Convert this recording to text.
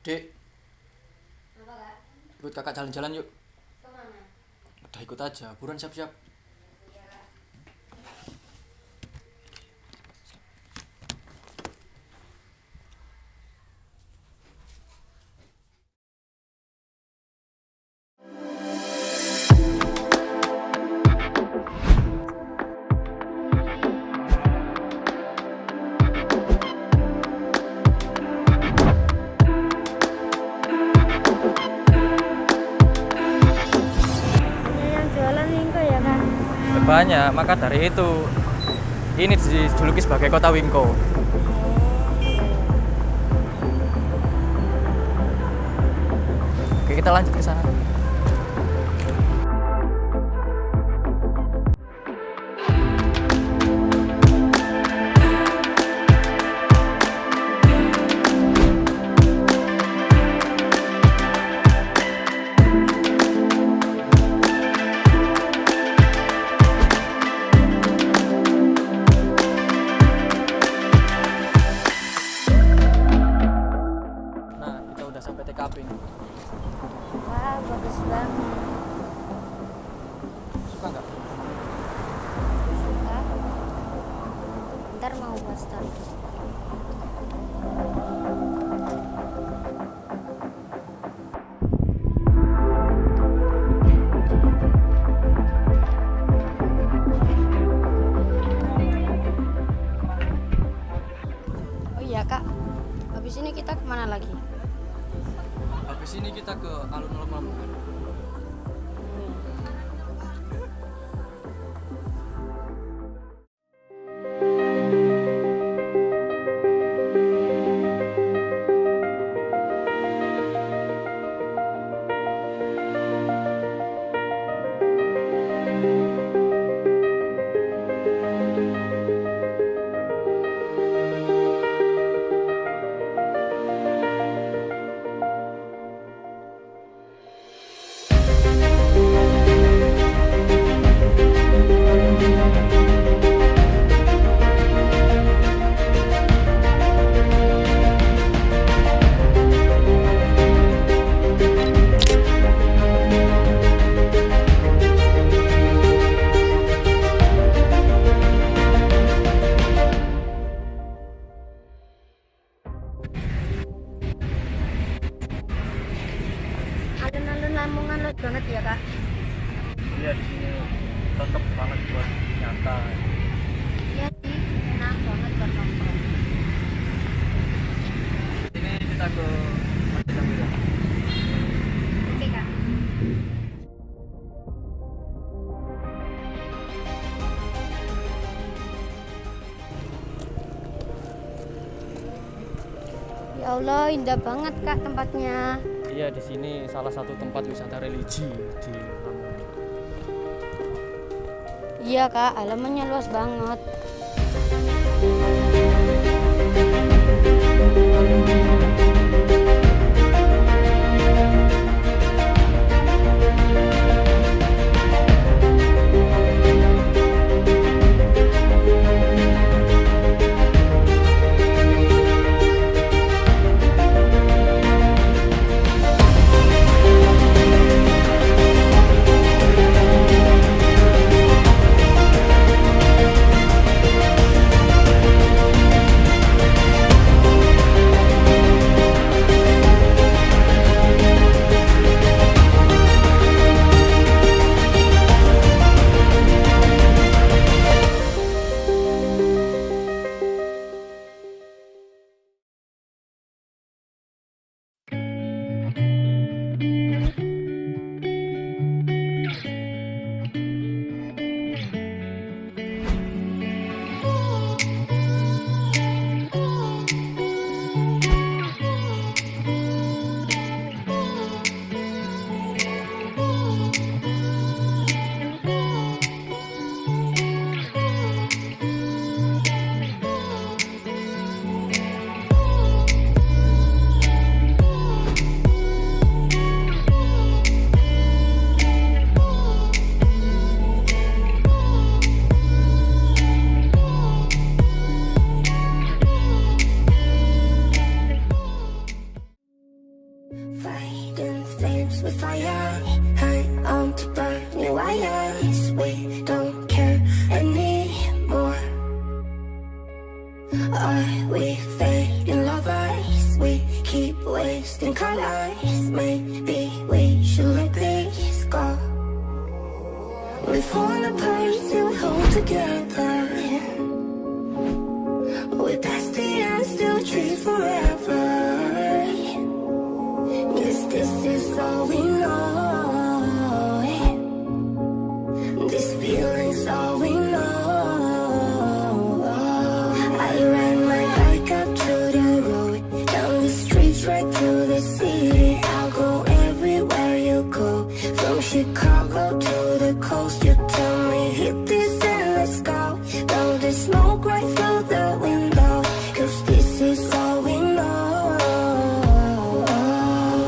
Dek, Apa kak? ikut kakak jalan-jalan yuk. Kemana? Udah ikut aja, buruan siap-siap. Iya kak. Yang jualan Wingko ya kak? Banyak, maka dari itu ini dijuluki sebagai kota Wingko. Oke, kita lanjut ke sana. Nah, kita udah sampai TKP nih. Wah bagus banget. Suka nggak? Suka. Ntar mau buat story. Oh iya kak, habis ini kita kemana lagi? Habis ini kita ke alun-alun Lamongan. Alun-alun Lamongan luas banget ya kak? Iya, di sini tetap banget buat nyata. Iya sih, enak banget buat nongkrong. Ini kita ke Masjid Ampera. Oke kak. Ya Allah, indah banget kak tempatnya. Iya, di sini salah satu tempat wisata religi di Lamongan. Iya kak, halamannya luas banget. with fire, hang on to burning wires. We don't care anymore. Are we fading lovers? We keep wasting colors. Maybe we should let this go. We've fallen apart till we hold together. We passed the end, still trees forever. Guess this is all we know. This feeling's all we know. I ran my bike up to the road, down the streets right to the city. I'll go everywhere you go, from Chicago to the coast. You tell me hit this and let's go. Now there's smoke right